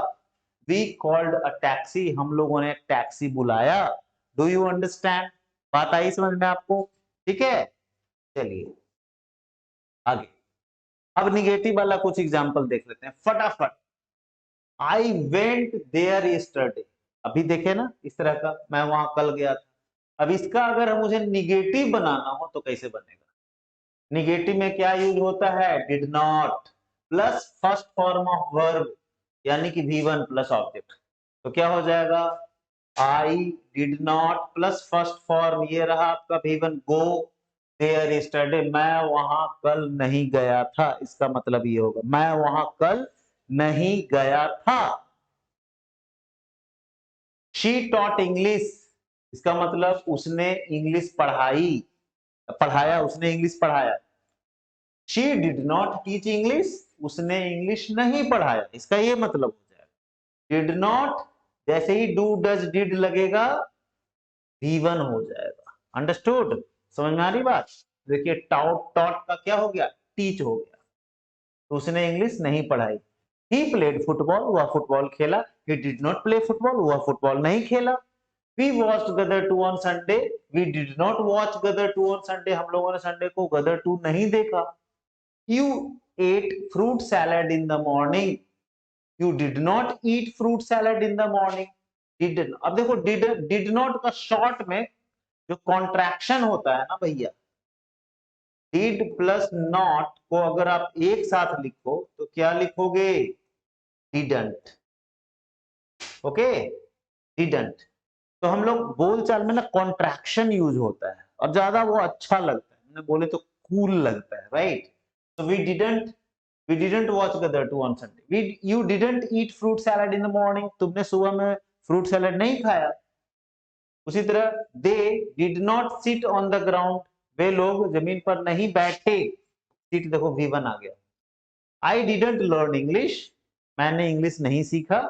वी कॉल्ड अ टैक्सी, हम लोगों ने एक टैक्सी बुलाया। Do you understand? बात आई समझ में आपको? ठीक है, चलिए आगे। अब निगेटिव वाला कुछ एग्जांपल देख लेते हैं फटाफट। आई वेंट देयर यस्टरडे, अभी देखे ना इस तरह का, मैं वहां कल गया था। अब इसका अगर मुझे निगेटिव बनाना हो तो कैसे बनेगा? निगेटिव में क्या यूज होता है? Did not plus first form of verb, यानी कि V1 प्लस ऑब्जेक्ट। तो क्या हो जाएगा? I did not plus first form, ये रहा आपका V1 गो देयर यस्टरडे, मैं वहां कल नहीं गया था। इसका मतलब ये होगा मैं वहां कल नहीं गया था। शी टॉट इंग्लिश, इसका मतलब उसने इंग्लिश पढ़ाई, पढ़ाया, उसने इंग्लिश पढ़ाया। She did not teach English, उसने इंग्लिश नहीं पढ़ाया, इसका ये मतलब हो जाएगा। डिड नॉट जैसे ही डू डज डिड लगेगा V1 हो जाएगा। अंडरस्टूड? समझ में आ रही बात? देखिए टाउट टॉट का क्या हो गया? टीच हो गया, तो उसने इंग्लिश नहीं पढ़ाई। ही प्लेड फुटबॉल, वह फुटबॉल खेला। He did not play football, वह फुटबॉल नहीं खेला। We watched Gadar 2 on Sunday, we did not watch Gadar 2 on Sunday, हम लोगों ने संडे को गदर 2 नहीं देखा। You ate fruit salad in the morning. You did not eat fruit salad in the morning. Did, अब देखो did not का शॉर्ट में जो कॉन्ट्रैक्शन होता है ना भैया, did प्लस नॉट को अगर आप एक साथ लिखो तो क्या लिखोगे? didn't. Okay, didn't। तो हम लोग बोलचाल में ना कॉन्ट्रैक्शन यूज होता है और ज्यादा वो अच्छा लगता है, मैंने बोले तो कूल लगता है, राइट? तो we didn't watch Gadar 2 on Sunday. You didn't eat fruit salad in the morning. तुमने सुबह में फ्रूट सैलेड नहीं खाया। उसी तरह they did not sit on the ground. वे लोग जमीन पर नहीं बैठे। sit देखो V1 आ गया। I didn't learn English. मैंने इंग्लिश नहीं सीखा।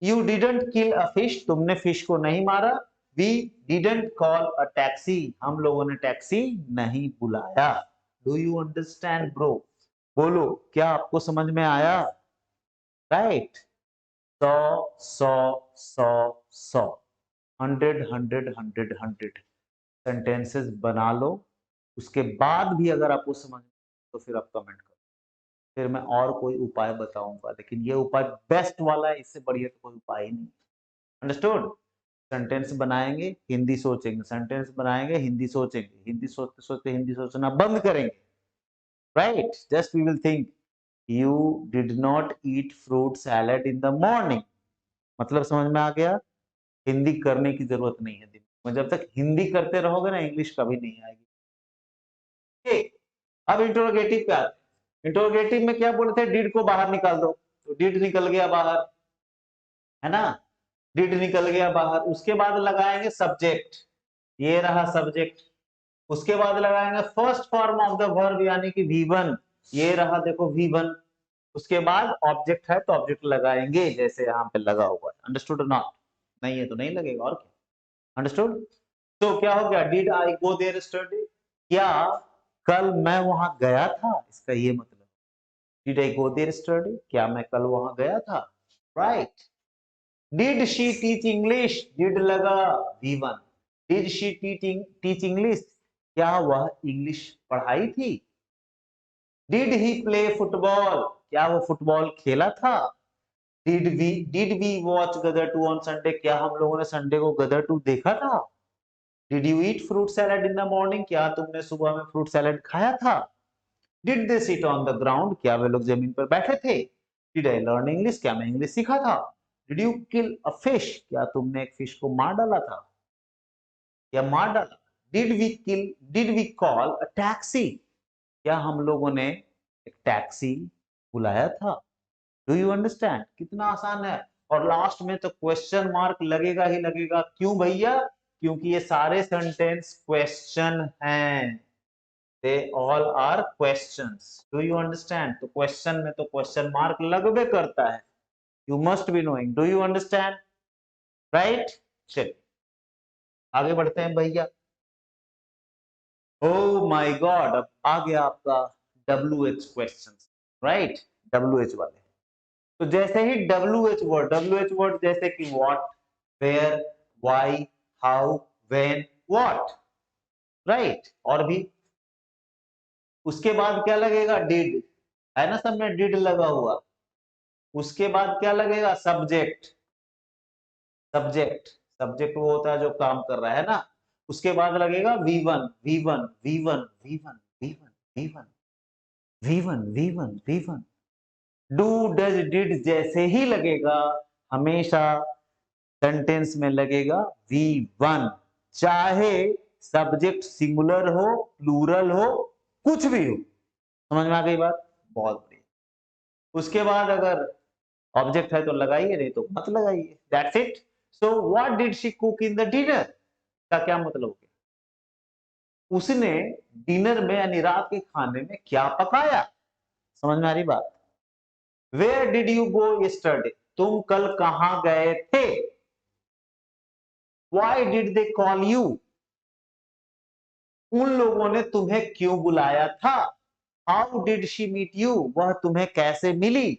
You didn't kill a fish. तुमने फिश को नहीं मारा। We didn't call a taxi. हम लोगों ने टैक्सी नहीं बुलाया। Do you understand, bro? बोलो, क्या आपको समझ में आया? राइट? 100 100 100 सेंटेंसेस बना लो। उसके बाद भी अगर आपको समझ तो फिर आप कमेंट करो, फिर मैं और कोई उपाय बताऊंगा, लेकिन ये उपाय बेस्ट वाला है, इससे बढ़िया तो कोई उपाय ही नहीं। अंडरस्टूड? सेंटेंस बनाएंगे, हिंदी सोचेंगे, सेंटेंस बनाएंगे, हिंदी सोचेंगे, हिंदी सोचते सोचते हिंदी सोचना बंद करेंगे, right? Just we will think You did not eat fruit salad in the morning. मतलब समझ में आ गया? हिंदी करने की जरूरत नहीं है दिमाग में, जब तक हिंदी करते रहोगे ना इंग्लिश कभी नहीं आएगी। ठीक, अब इंटरोगेटिव पे आते हैं। इंटरोगेटिव में क्या बोले थे? डिड को बाहर निकाल दो, तो डिड निकल गया बाहर, है ना? डिड निकल गया बाहर। उसके बाद लगाएंगे सब्जेक्ट, ये रहा सब्जेक्ट। उसके बाद लगाएंगे first form of the verb यानी कि V1, ये रहा देखो V1। उसके बाद ऑब्जेक्ट है तो ऑब्जेक्ट लगाएंगे जैसे यहाँ पे लगा हुआ है। Understood not? नहीं है तो नहीं लगेगा और क्या। अंडरस्टूड? तो क्या हो गया, did I go there study, क्या कल मैं वहां गया था, इसका ये मतलब। Did I go there study, क्या मैं कल वहां गया था, right. Did she teach English, did लगा V1। Did she teach English, क्या वह इंग्लिश पढ़ाई थी। डिड ही प्ले फुटबॉल, क्या वो फुटबॉल खेला था। Did we watch Gadar 2 on Sunday, क्या हम लोगों ने संडे को गदर 2 देखा था। Did you eat fruit salad in the morning, क्या तुमने सुबह में फ्रूट सैलेड खाया था। Did they sit on the ground, क्या वे लोग जमीन पर बैठे थे। डिड आई लर्न इंग्लिश, क्या मैं इंग्लिश सीखा था। Did you kill a fish, क्या तुमने एक फिश को मार डाला था या मार डाला। Did we call a taxi, क्या हम लोगों ने एक टैक्सी बुलाया था। Do you understand? कितना आसान है। और लास्ट में तो क्वेश्चन मार्क लगेगा ही लगेगा। क्यों भैया? क्योंकि ये सारे सेंटेंस क्वेश्चन हैं। They all are questions. Do you understand? तो क्वेश्चन में तो क्वेश्चन मार्क लगबे करता है। You must be knowing. Do you understand? Right. चलिए आगे बढ़ते हैं भैया। ओ माय गॉड, अब आ गया आपका WH क्वेश्चन, राइट। WH वाले। तो जैसे ही WH वर्ड जैसे कि what, where, why, how, when, what, right. और भी उसके बाद क्या लगेगा, डिड, है ना, सब में डिड लगा हुआ। उसके बाद क्या लगेगा, सब्जेक्ट। सब्जेक्ट सब्जेक्ट वो होता है जो काम कर रहा है ना। उसके बाद लगेगा V1 V1 V1 V1 V1 V1 V1 V1 V1। Do does did जैसे ही लगेगा हमेशा सेंटेंस में लगेगा V1, चाहे सब्जेक्ट सिंगुलर हो, प्लूरल हो, कुछ भी हो। समझ में आ गई बात? बहुत बढ़िया। उसके बाद अगर ऑब्जेक्ट है तो लगाइए, नहीं तो मत लगाइए। That's it. So what did she cook in the dinner, का क्या मतलब हो गया, उसने डिनर में यानी रात के खाने में क्या पकाया। समझ में आ रही बात? Where did you go yesterday, तुम कल कहां गए थे। Why did they call you, उन लोगों ने तुम्हें क्यों बुलाया था। How did she meet you, वह तुम्हें कैसे मिली।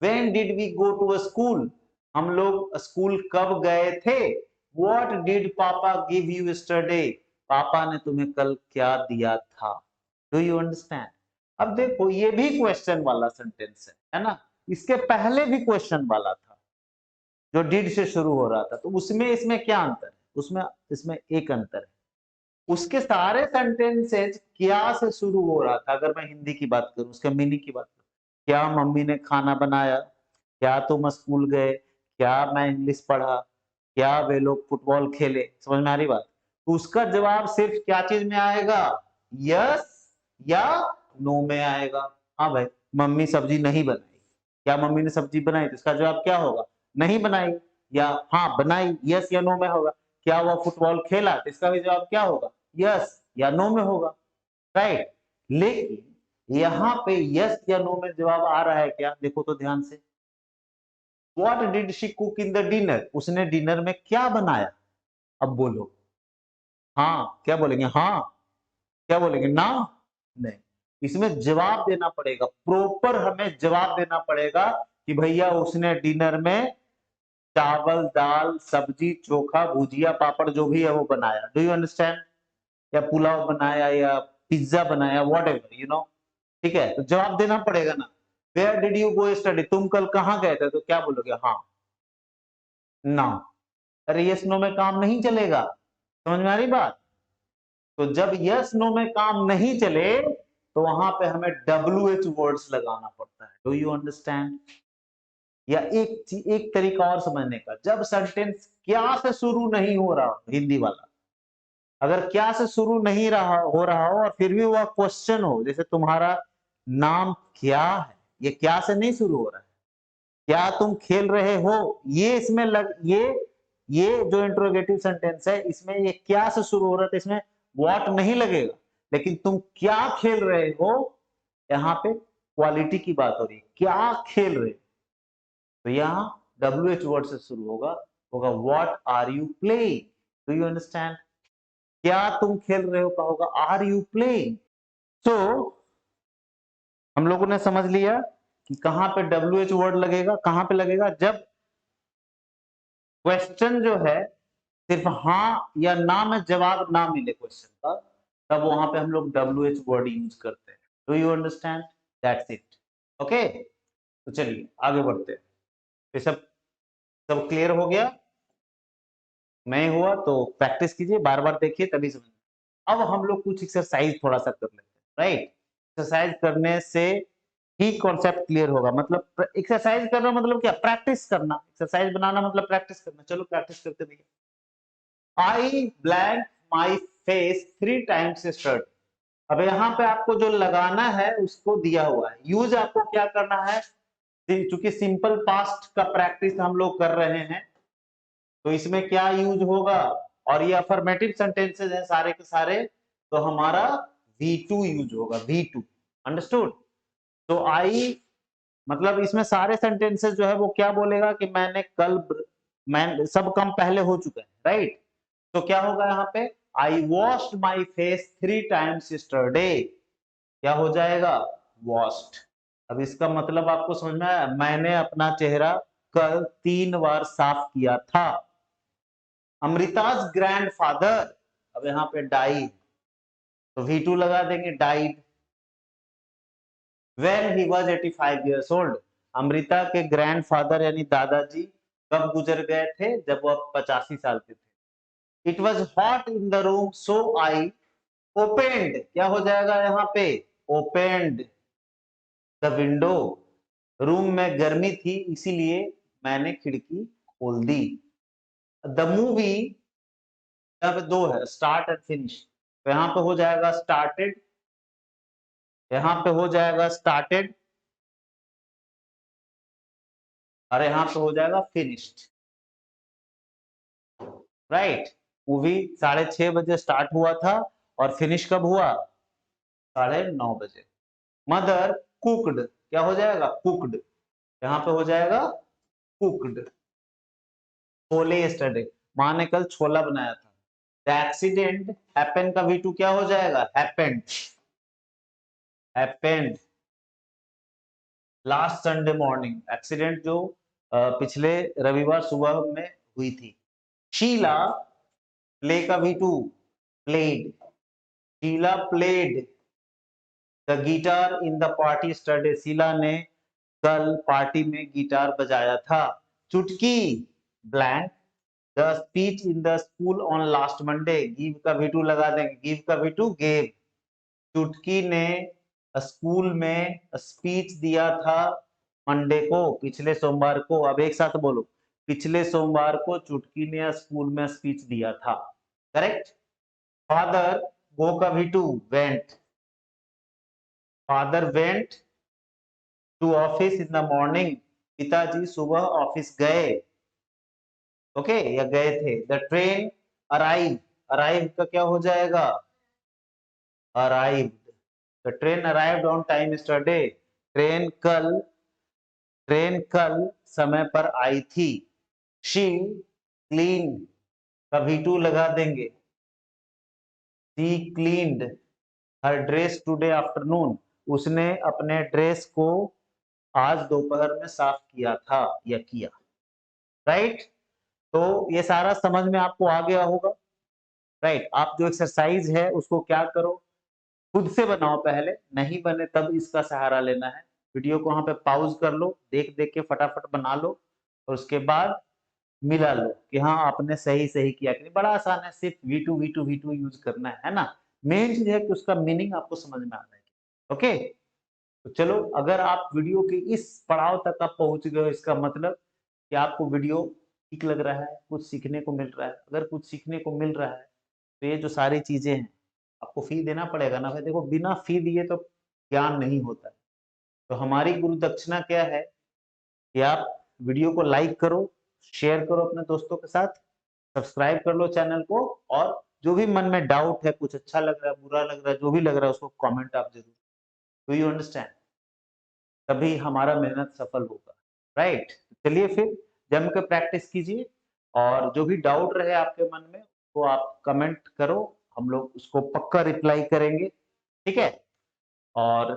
When did we go to a school, हम लोग स्कूल कब गए थे। What did papa give you yesterday, पापा ने तुम्हें कल क्या दिया था। Do you understand? अब देखो ये भी क्वेश्चन वाला सेंटेंस है ना। इसके पहले भी क्वेश्चन वाला था जो डिड से शुरू हो रहा था, तो उसमें इसमें क्या अंतर है, उसमें इसमें एक अंतर है। उसके सारे सेंटेंसेज क्या से शुरू हो रहा था। अगर मैं हिंदी की बात करूं, उसके मीनिंग की बात करूं, क्या मम्मी ने खाना बनाया, क्या तुम स्कूल गए, क्या मैं इंग्लिश पढ़ा, क्या वे लोग फुटबॉल खेले। समझ में आ रही बात? तो उसका जवाब सिर्फ क्या चीज में आएगा, यस या नो में आएगा। हाँ भाई, मम्मी सब्जी नहीं बनाई, क्या मम्मी ने सब्जी बनाई, तो इसका जवाब क्या होगा, नहीं बनाई। या हाँ बनाई, यस या नो में होगा। क्या वह फुटबॉल खेला, तो इसका भी जवाब क्या होगा, यस या नो में होगा, राइट। लेकिन यहाँ पे यस या नो में जवाब आ रहा है क्या, देखो तो ध्यान से। What did she cook in the dinner, उसने डिनर में क्या बनाया। अब बोलो, हाँ क्या बोलेंगे, हाँ क्या बोलेंगे, ना, नहीं। इसमें जवाब देना पड़ेगा, प्रॉपर हमें जवाब देना पड़ेगा कि भैया उसने डिनर में चावल, दाल, सब्जी, चोखा, भुजिया, पापड़ जो भी है वो बनाया। Do you understand? या पुलाव बनाया या पिज्जा बनाया, वॉट एवर यू नो। ठीक है, तो जवाब देना पड़ेगा ना। Where did you go study, तुम कल कहाँ गए थे, तो क्या बोलोगे, हाँ, ना। अरे यस नो में काम नहीं चलेगा। समझ में आ रही बात? तो जब यस नो में काम नहीं चले तो वहां पे हमें WH वर्ड्स लगाना पड़ता है। Do you understand? या एक तरीका और समझने का, जब सेंटेंस क्या से शुरू नहीं हो रहा, हिंदी वाला अगर क्या से शुरू नहीं हो रहा हो और फिर भी वह क्वेश्चन हो, जैसे तुम्हारा नाम क्या है, ये क्या से नहीं शुरू हो रहा है। क्या तुम खेल रहे हो, ये इसमें ये जो इंट्रोगेटिव सेंटेंस है इसमें ये क्या से शुरू हो रहा है, तो इसमें व्हाट नहीं लगेगा, लेकिन तुम क्या खेल रहे हो, यहाँ पे क्वालिटी की बात हो रही है, क्या खेल रहे हो। तो यहाँ WH वर्ड से शुरू होगा what are you playing, do you understand, क्या तुम खेल रहे हो का होगा आर यू प्लेइंग। तो हम लोगों ने समझ लिया कि कहां पे WH वर्ड लगेगा, कहां पे लगेगा, जब क्वेश्चन जो है सिर्फ हाँ या ना में जवाब ना मिले क्वेश्चन का, तब वहां पे हम लोग WH वर्ड यूज करते हैं। Do you understand, that's it. Okay, तो चलिए आगे बढ़ते हैं। ये सब सब क्लियर हो गया, नहीं हुआ तो प्रैक्टिस कीजिए, बार बार देखिए तभी समझ। अब हम लोग कुछ एक्सरसाइज थोड़ा सा कर लेते हैं, राइट। एक्सरसाइज करने से ही कॉन्सेप्ट क्लियर होगा। मतलब एक्सरसाइज करना मतलब क्या, प्रैक्टिस करना। एक्सरसाइज बनाना मतलब प्रैक्टिस करना। चलो प्रैक्टिस करते भैया। I blank my face 3 times start. अब यहाँ पे आपको जो लगाना है उसको दिया हुआ है, यूज आपको क्या करना है, चूंकि सिंपल पास्ट का प्रैक्टिस हम लोग कर रहे हैं तो इसमें क्या यूज होगा, और ये अफर्मेटिव सेंटेंसेस हैं सारे के सारे, तो हमारा V2 यूज होगा, V2। अंडरस्टूड। तो आई मतलब इसमें सारे सेंटेंसेस जो है वो क्या बोलेगा कि मैंने कल, मैं सब काम पहले हो चुका है, राइट। तो क्या होगा यहाँ पे, I washed my face 3 times yesterday, क्या हो जाएगा, वॉश्ड। अब इसका मतलब आपको समझ में आया, मैंने अपना चेहरा कल 3 बार साफ किया था। अमृताज ग्रैंडफादर, अब यहाँ पे डाई, तो V2 लगा देंगे, died when he was 85 years old. Amrita के ग्रैंडफादर यानी दादाजी कब गुजर गए थे, जब वो 85 साल के थे। It was hot in the room so I opened, क्या हो जाएगा यहाँ पे, ओपेंड द विंडो। रूम में गर्मी थी इसीलिए मैंने खिड़की खोल दी। द मूवी, यहाँ पे दो है, स्टार्ट एंड फिनिश, तो यहाँ पे हो जाएगा स्टार्टेड, यहाँ पे हो जाएगा स्टार्टेड, और यहाँ पे हो जाएगा फिनिश्ड, राइट। मूवी 6:30 बजे स्टार्ट हुआ था और फिनिश कब हुआ, 9:30 बजे। मदर कुकड, क्या हो जाएगा, कुकड, यहाँ पे हो जाएगा कुकड। छोले यस्टरडे, माँ ने कल छोला बनाया था। द एक्सीडेंट हैपन का V2 क्या हो जाएगा, happened, happened last Sunday morning. Accident जो पिछले रविवार सुबह में हुई थी। शीला, प्ले का V2 played, Sheela played the guitar in the party yesterday, शीला ने कल पार्टी में गिटार बजाया था। Chutki blank the speech in the school on last Monday, give का V2 लगा देंगे, गिव का V2 गेव। चुटकी ने स्कूल में स्पीच दिया था मंडे को, पिछले सोमवार को। अब एक साथ बोलो, पिछले सोमवार को चुटकी ने स्कूल में स्पीच दिया था, करेक्ट। फादर, गो का V2 went, father went to office in the morning, पिताजी सुबह ऑफिस गए, ओके, या गए थे। द ट्रेन अराइव, अराइव का क्या हो जाएगा, arrived, the train arrived on time yesterday, train कल, ट्रेन कल समय पर आई थी। शी क्लीन का V2 लगा देंगे, she cleaned her dress today afternoon, उसने अपने ड्रेस को आज दोपहर में साफ किया था या किया, राइट। तो ये सारा समझ में आपको आ गया होगा, राइट। आप जो एक्सरसाइज है उसको क्या करो, खुद से बनाओ पहले, नहीं बने तब इसका सहारा लेना है। वीडियो को वहां पे पॉज कर लो, देख देख के फटाफट बना लो, और उसके बाद मिला लो कि हाँ आपने सही सही किया कि नहीं। बड़ा आसान है, सिर्फ V2 यूज करना है ना। मेन चीज है कि उसका मीनिंग आपको समझ में आता है। ओके, तो चलो, अगर आप वीडियो के इस पड़ाव तक आप पहुंच गए हो, इसका मतलब कि आपको वीडियो ठीक लग रहा है, कुछ सीखने को मिल रहा है। अगर कुछ सीखने को मिल रहा है तो ये जो सारी चीजें हैं, आपको फी देना पड़ेगा ना भाई। देखो, बिना फी दिए तो ज्ञान नहीं होता है। तो हमारी गुरु दक्षिणा क्या है कि आप वीडियो को लाइक करो, शेयर करो अपने दोस्तों के साथ, सब्सक्राइब कर लो चैनल को, और जो भी मन में डाउट है, कुछ अच्छा लग रहा है, बुरा लग रहा है, जो भी लग रहा है उसको कमेंट आप जरूर, डू यू अंडरस्टैंड? तभी हमारा मेहनत सफल होगा, राइट? चलिए फिर जम के प्रैक्टिस कीजिए और जो भी डाउट रहे आपके मन में वो आप कमेंट करो, हम लोग उसको पक्का रिप्लाई करेंगे, ठीक है? और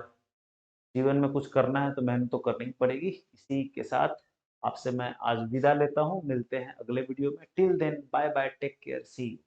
जीवन में कुछ करना है तो मेहनत तो करनी ही पड़ेगी। इसी के साथ आपसे मैं आज विदा लेता हूँ, मिलते हैं अगले वीडियो में। Till then bye bye, take care, see you.